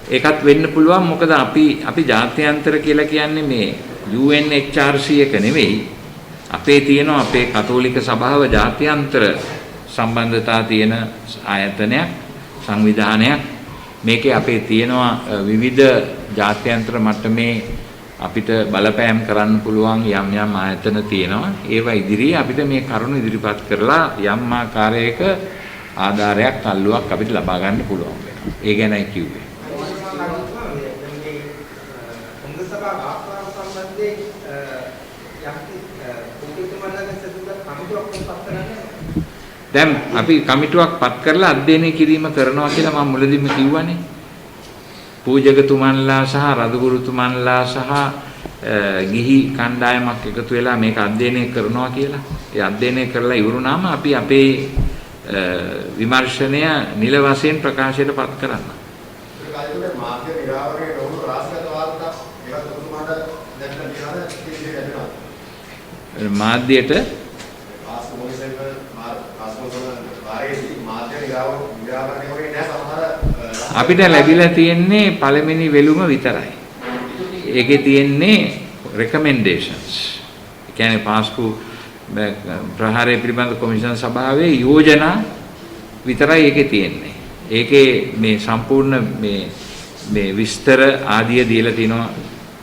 ඒකත් වෙන්න පුළුවන් මොකද අපි ජාත්‍යන්තර කියලා කියන්නේ මේ UNHRC එක නෙවෙයි අපේ තියෙනවා අපේ කතෝලික සභාව ජාත්‍යන්තර සම්බන්ධතා තියෙන ආයතනයක් සංවිධානයක් මේකේ අපේ තියෙනවා විවිධ ජාත්‍යන්තර මට්ටමේ අපිට බලපෑම් කරන්න පුළුවන් යම් ආයතන තියෙනවා ඒවා ඉදිරියේ අපිට මේ කරුණු ඉදිරිපත් කරලා යම් ආකාරයක ආධාරයක් අල්ලුවක් අපිට ලබා ගන්න පුළුවන් වෙනවා ඒ ගැනයි කිව්වේ දැන් අපි කමිටුවක් පත් කරලා අධ්‍යයනය කිරීම කරනවා කියලා මම මුලදීම කිව්වනේ. පූජකතුමන්ලා සහ රදගුරුතුමන්ලා සහ ගිහි කණ්ඩායමක් එකතු වෙලා මේක අධ්‍යයනය කරනවා කියලා. ඒ අධ්‍යයනය කරලා ඉවරුනාම අපි අපේ විමර්ශනය නිල වශයෙන් ප්‍රකාශයට පත් කරනවා. මාධ්‍යයට අපිට ලැබිලා තියෙන්නේ පළවෙනි වෙලුම විතරයි. ඒකේ තියෙන්නේ recommendations. ඒ කියන්නේ පාස්කු ප්‍රහාරය පිළිබඳ කොමිෂන් සභාවේ යෝජනා විතරයි ඒකේ තියෙන්නේ. ඒකේ මේ සම්පූර්ණ මේ විස්තර ආදිය දීලා තිනවා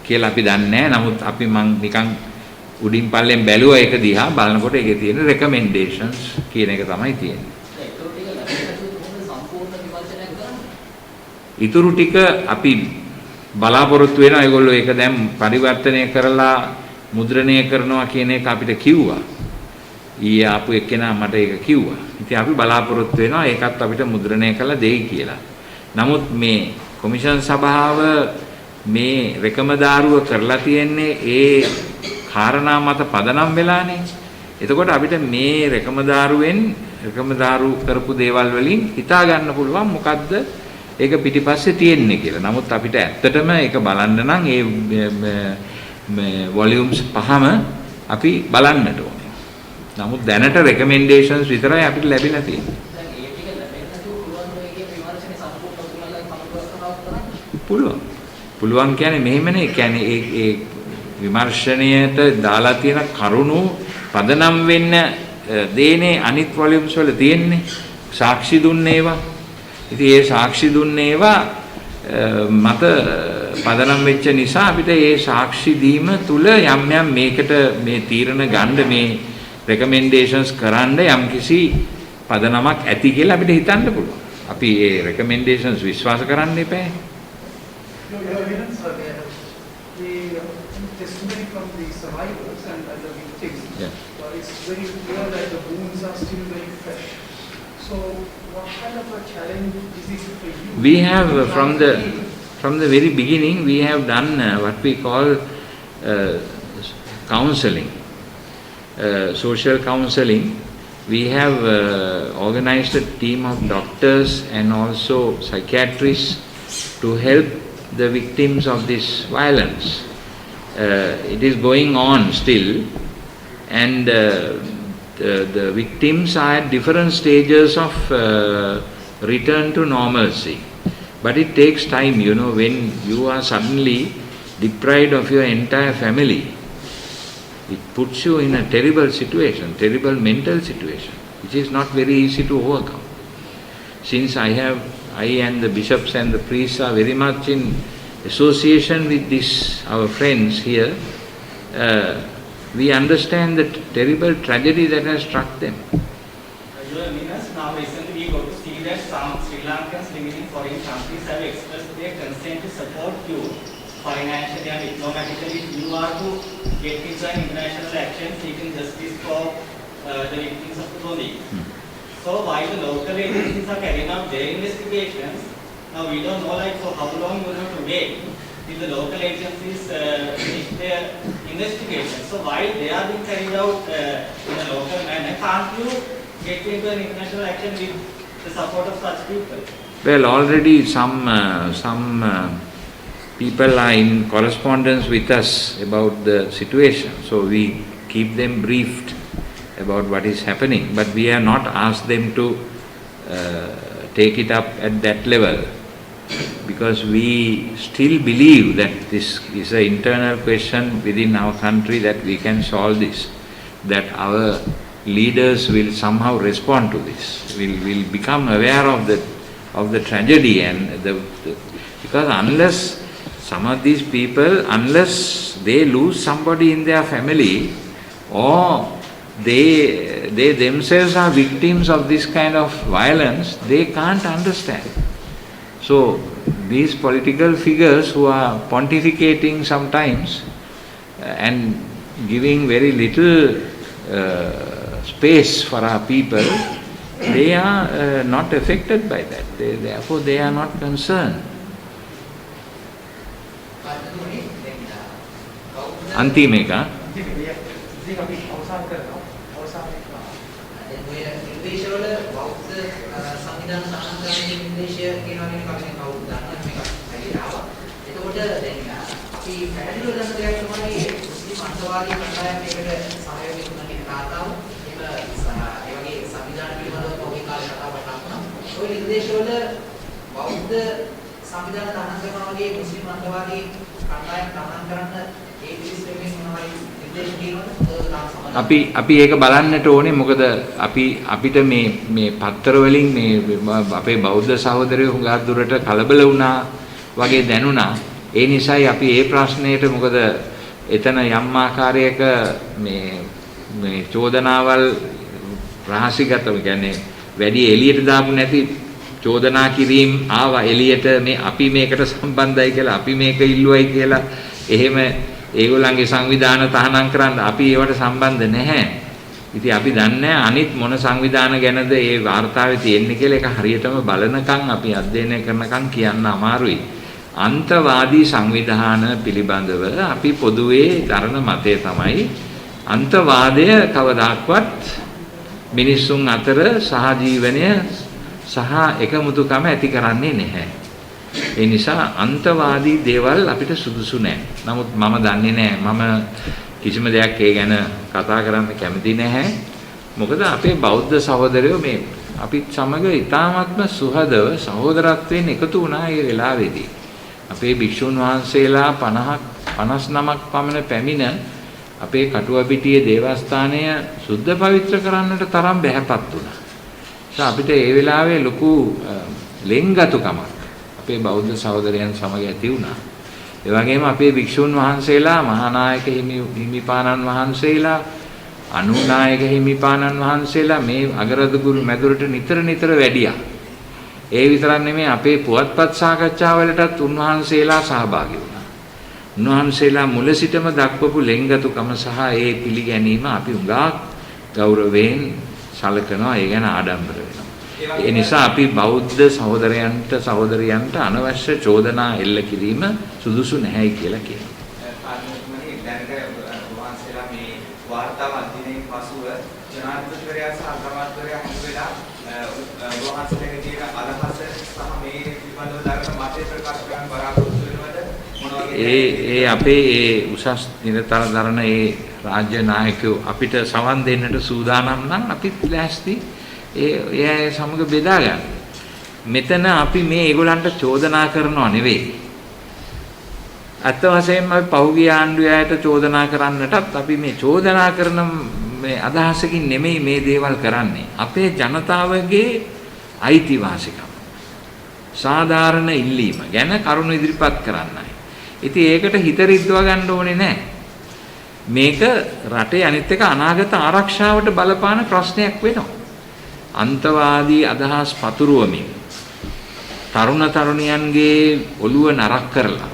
කියලා අපි දන්නේ නැහැ. නමුත් අපි මං නිකන් උඩින් පල්ලෙන් බැලුවා ඒක දිහා බලනකොට ඒකේ තියෙන recommendations කියන එක තමයි තියෙන්නේ. ඉතුරු ටික අපි බලාපොරොත්තු වෙනවා ඒගොල්ලෝ ඒක දැන් පරිවර්තනය කරලා මුද්‍රණය කරනවා කියන එක අපිට කිව්වා. ඊයේ ආපු එක්කෙනා මට ඒක කිව්වා. ඉතින් අපි බලාපොරොත්තු වෙනවා ඒකත් අපිට මුද්‍රණය කරලා දෙයි කියලා. නමුත් මේ කොමිෂන් සභාව මේ රෙකමදාරුව කරලා තියෙන්නේ ඒ කාරණා මත පදනම් වෙලානේ. එතකොට අපිට මේ රෙකමදාරු කරපු දේවල් වලින් හිතා ගන්න පුළුවන් මොකද්ද ඒක පිටිපස්සේ තියෙන්නේ කියලා. නමුත් අපිට ඇත්තටම ඒක බලන්න නම් මේ වොලියුම්ස් පහම අපි බලන්නට ඕනේ. නමුත් දැනට රෙකමෙන්ඩේෂන්ස් විතරයි අපිට ලැබිලා තියෙන්නේ. දැන් ඒ ටික ලැබෙන්නේ නැතුව පුළුවන් මේකේ විමර්ශනේ සම්පූර්ණ කරලා කමකරනවා පුළුවන්. පුළුවන් කියන්නේ මෙහෙමනේ. ඒ කියන්නේ ඒ විමර්ශනයට දාලා තියෙන කරුණු පදනම් වෙන්න දේනේ අනිත් වොලියුම්ස් වල තියෙන්නේ. සාක්ෂි දුන්නේ ඒවා. ඉතින් ඒ සාක්ෂි දුන්නේ ඒවා මත පදනම් වෙච්ච නිසා අපිට ඒ සාක්ෂි දීම තුල යම් මේකට මේ තීරණ ගන්න මේ රෙකමෙන්ඩේෂන්ස් කරන්න යම්කිසි පදනමක් ඇති කියලා අපිට හිතන්න පුළුවන්. අපි ඒ රෙකමෙන්ඩේෂන්ස් විශ්වාස කරන්න එපා. The testimony from the survivors and the victims, it's very clear that the wounds are still very fresh. So, what kind of a challenge is it for you? We have from the very beginning we have done what we call counseling, social counseling. We have organized a team of doctors and also psychiatrists to help the victims of this violence. It is going on still, and the victims are at different stages of return to normalcy. But it takes time, you know, when you are suddenly deprived of your entire family. It puts you in a terrible situation, terrible mental situation, which is not very easy to overcome. Since I and the bishops and the priests are very much in association with this, our friends here, we understand the terrible tragedy that has struck them. Your Eminence, now recently we got to see that some Sri Lankans living in foreign countries have expressed their consent to support you financially and diplomatically. You are to get into an international action seeking justice for the victims of the bombing. So while the local agencies are carrying out their investigations, now we don't know like for how long you have to wait till the local agencies finish their investigation. So while they are being carried out in a local manner, can't you get into an international action with the support of such people? Well, already some people are in correspondence with us about the situation, so we keep them briefed about what is happening, but we have not asked them to take it up at that level, because we still believe that this is an internal question within our country, that we can solve this, that our leaders will somehow respond to this, will become aware of the tragedy, and because unless some of these people, unless they lose somebody in their family, or they themselves are victims of this kind of violence, they can't understand. So these political figures who are pontificating sometimes and giving very little space for our people, they are not affected by that. Therefore they are not concerned. Antimeka. අපි ඒක බලන්නට ඕනේ. මොකද අපිට මේ පත්තර වලින් මේ අපේ බෞද්ධ සහෝදරයෝ හුඟක් දුරට කලබල වුණා වගේ දැනුණා. ඒ නිසායි අපි මේ ප්‍රශ්නයට, මොකද එතන යම් ආකාරයක මේ චෝදනාවල් රහසිගතව, කියන්නේ වැඩි එළියට දාපු නැති චෝදනා කිරීම ආවා එළියට, මේ අපි මේකට සම්බන්ධයි කියලා, අපි මේක ඉල්ලුවයි කියලා, එහෙම ඒගොල්ලන්ගේ සංවිධාන තහනම් කරන්න අපි ඒවට සම්බන්ධ නැහැ. ඉතින් අපි දන්නේ අනිත් මොන සංවිධාන ගැනද ඒ වාර්තාවේ තියෙන්නේ කියලා. ඒක හරියටම බලනකම්, අපි අධ්‍යයනය කරනකම් කියන්න අමාරුයි. අන්තවාදී සංවිධාන පිළිබඳව අපි පොදුවේ දරන මතය තමයි, අන්තවාදය කවදාක්වත් මිනිසුන් අතර සහජීවනය සහ එකමුතුකම ඇති කරන්නේ නැහැ. ඒ නිසා අන්තවාදී දේවල් අපිට සුදුසු නැහැ. නමුත් මම දන්නේ නැහැ, මම කිසිම දෙයක් ඒ ගැන කතා කරන්න කැමති නැහැ. මොකද අපේ බෞද්ධ සහෝදරයෝ මේ අපිත් සමග ඉතාමත්ම සුහදව සහෝදරත්වයෙන් එකතු වුණා ඒ වෙලාවේදී. අපේ භික්ෂුන් වහන්සේලා 59ක් පමණ පැමිණ අපේ කටුවපිටියේ දේවස්ථානය සුද්ධ පවිත්‍ර කරන්නට තරම් බැහැපත් වුණා. අපිට ඒ වෙලාවේ ලොකු ලෙන්ගතුකමක් අපේ බෞද්ධ සහෝදරයන් සමග ඇති වුණා. ඒ වගේම අපේ භික්ෂුන් වහන්සේලා, මහානායක හිමිපාණන් වහන්සේලා, අනුනායක හිමිපාණන් වහන්සේලා මේ අගරදුගුරු මැදුරට නිතර වැඩියා. ඒ විතරක් නෙමෙයි, අපේ පුවත්පත් සාකච්ඡාවලටත් උන්වහන්සේලා සහභාගී වුණා. උන්වහන්සේලා මුල සිටම දක්වපු ලෙන්ගතුකම සහ ඒ පිළිගැනීම අපි උගා ගෞරවයෙන් සලකනවා, ඒ ගැන ආඩම්බර වෙනවා. ඒ නිසා අපි බෞද්ධ සහෝදරයන්ට සහෝදරියන්ට අනවශ්‍ය චෝදනා එල්ල කිරීම සුදුසු නැහැයි කියලා කියනවා. ආත්මකමනේ දැනට වහන්සේලා මේ වාර්තාව අධ්‍යයනයෙන් පසුව ජනාධිපතිවරයා සහ අග්‍රාමාත්‍යවරයා හමු වෙලා වහන්සේලාගේ තියෙන අදහස සහ මේ පිළිබඳව දරන මතය ප්‍රකාශ කරන්න බලාපොරොත්තු වෙනවද? මොන වගේ ඒ අපේ ඒ උසස් නිරතර දරන ඒ රාජ්‍ය නායකයෝ අපිට සවන් දෙන්නට සූදානම් නම් අපිත් ලෑස්ති ඒ සමග බෙදා ගන්න. මෙතන අපි මේ ඒගොල්ලන්ට චෝදනා කරනව නෙවෙයි. අත් වශයෙන්ම අපි පහුගිය ආණ්ඩුවයට චෝදනා කරන්නටත් අපි මේ චෝදනා කරන මේ අදහසකින් නෙමෙයි මේ දේවල් කරන්නේ. අපේ ජනතාවගේ අයිතිවාසිකම් සාධාරණ ඉල්ලීම ගැන කරුණු ඉදිරිපත් කරන්නයි. ඉතින් ඒකට හිත රිද්දව ගන්න ඕනේ නැහැ. මේක රටේ අනිත් එක අනාගත ආරක්ෂාවට බලපාන ප්‍රශ්නයක් වෙනවා. අන්තවාදී අදහස් පතුරවමින් තරුණ තරුණියන්ගේ ඔළුව නරක් කරලා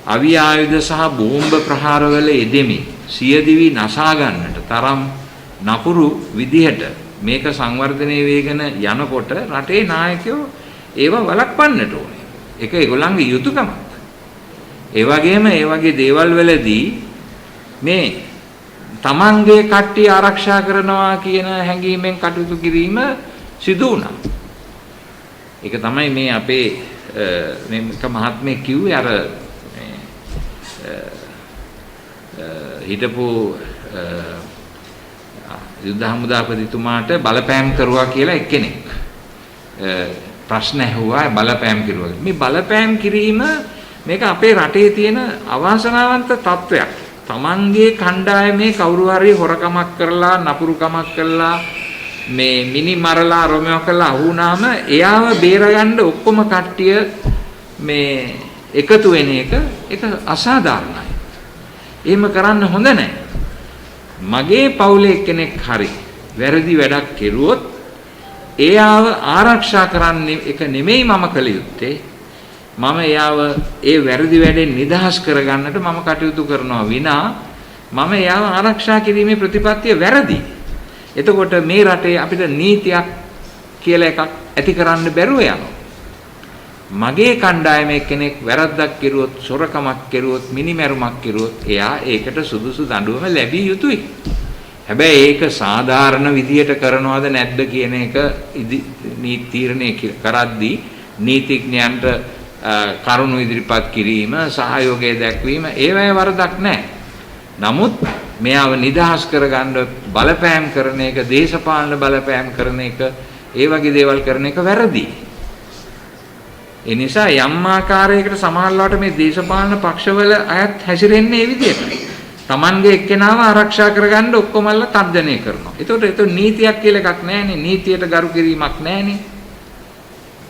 අවි ආයුධ සහ බෝම්බ ප්‍රහාරවල යෙදෙමින් සියදිවි නසා ගන්නට තරම් නපුරු විදිහට මේක සංවර්ධනය වේගෙන යනකොට රටේ නායකයෝ ඒව වළක්වන්නට ඕනේ. ඒක ඒගොල්ලන්ගේ යුතුයකමක්. ඒ වගේම ඒ වගේ දේවල් වලදී මේ තමන්ගේ කට්ටිය ආරක්ෂා කරනවා කියන හැඟීමෙන් කටයුතු කිරීම සිදු වුණා. ඒක තමයි මේ අපේ මේක මහත්මයෙක් කිව්වේ අර හිටපු යුද්ධ හමුදාපතිතුමාට බලපෑම් කරුවා කියලා එක්කෙනෙක් ප්‍රශ්න ඇහුවා බලපෑම් කිරුවා. මේ බලපෑම් කිරීම මේක අපේ රටේ තියෙන අවාසනාවන්ත තත්වයක්. තමන්ගේ කණ්ඩායමේ කවුරු හරි හොරකමක් කරලා නපුරුකමක් කරලා මේ මිනි මරලා රොමෝ කරලා අහුණාම එයාව බේරගන්න ඔක්කොම කට්ටිය මේ එකතු වෙන එක ඒක අසාධාරණයි. එහෙම කරන්න හොඳ නැහැ. මගේ පවුලේ කෙනෙක් හරි වැරදි වැඩක් කෙරුවොත් එයාව ආරක්ෂා කරන්නේ එක නෙමෙයි මම කළ යුත්තේ. මම එයාව ඒ වැරදි වැඩෙන් නිදහස් කරගන්නට මම කටයුතු කරනවා විනා මම එයාව ආරක්ෂා කිරීමේ ප්‍රතිපත්තිය වැරදි. එතකොට මේ රටේ අපිට නීතියක් කියලා එකක් ඇති කරන්න බැරුව යනවා. මගේ කණ්ඩායමේ කෙනෙක් වැරද්දක් කෙරුවොත්, සොරකමක් කෙරුවොත්, මිනිමැරුමක් කෙරුවොත් එයා ඒකට සුදුසු දඬුවම ලැබිය යුතුයි. හැබැයි ඒක සාධාරණ විදියට කරනවද නැද්ද කියන එක නීති තීරණය කරද්දී නීතිඥයන්ට කරුණු ඉදිරිපත් කිරීම, සහයෝගය දැක්වීම ඒවැය වරදක් නැහැ. නමුත් මෙයාව නිදහස් කරගන්න බලපෑම් කරන එක, දේශපාලන බලපෑම් කරන එක, ඒ වගේ දේවල් කරන එක වැරදි. ඒ නිසා යම් ආකාරයකට සමහරවිට මේ දේශපාලන පක්ෂවල අයත් හැසිරෙන්නේ මේ විදිහට. Tamange එක්කෙනාව ආරක්ෂා කරගන්න ඔක්කොමල්ලා තර්ජනය කරනවා. ඒතකොට නීතියක් කියලා එකක් නැහැනේ. නීතියට ගරු කිරීමක් නැහැනේ.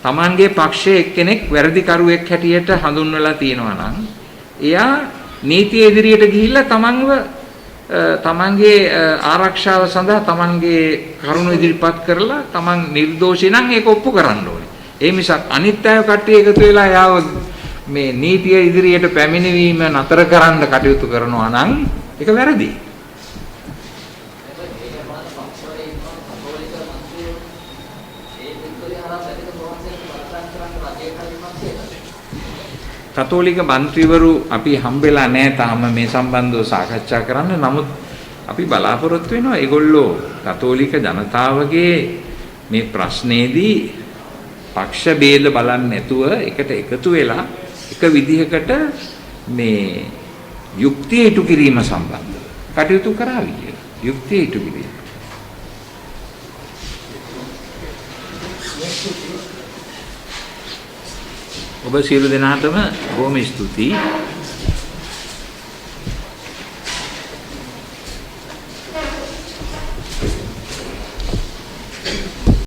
Tamange පක්ෂයේ එක්කෙනෙක් වැරදිකරුවෙක් හැටියට හඳුන්වලා තියෙනවා නම් එයා නීතිය ඉදිරියට ගිහිල්ලා තමන්ගේ ආරක්ෂාව සඳහා තමන්ගේ කරුණු ඉදිරිපත් කරලා තමන් නිර්දෝෂී නම් ඒක ඔප්පු කරන්න ඕනේ. ඒ මිසක් අනිත් අය කට්ටිය එකතු වෙලා යාව මේ නීතිය ඉදිරියට පැමිණවීම නතර කරන්න කටයුතු කරනවා නම් ඒක වැරදි. කතෝලික මන්ත්‍රීවරු අපි හම්බෙලා නැහැ තාම මේ සම්බන්ධව සාකච්ඡා කරන්න. නමුත් අපි බලාපොරොත්තු වෙනවා ඒගොල්ලෝ කතෝලික ජනතාවගේ මේ ප්‍රශ්නේදී පක්ෂ ભેද බලන්නේ නැතුව එකට එකතු වෙලා එක විදිහකට මේ යුක්තිය ඉටු කිරීම සම්බන්ධව කටයුතු කරાવી කියලා. යුක්තිය ඉටු කිරීම. ඔබ සියලු දෙනාටම බොහොම ස්තුතියි.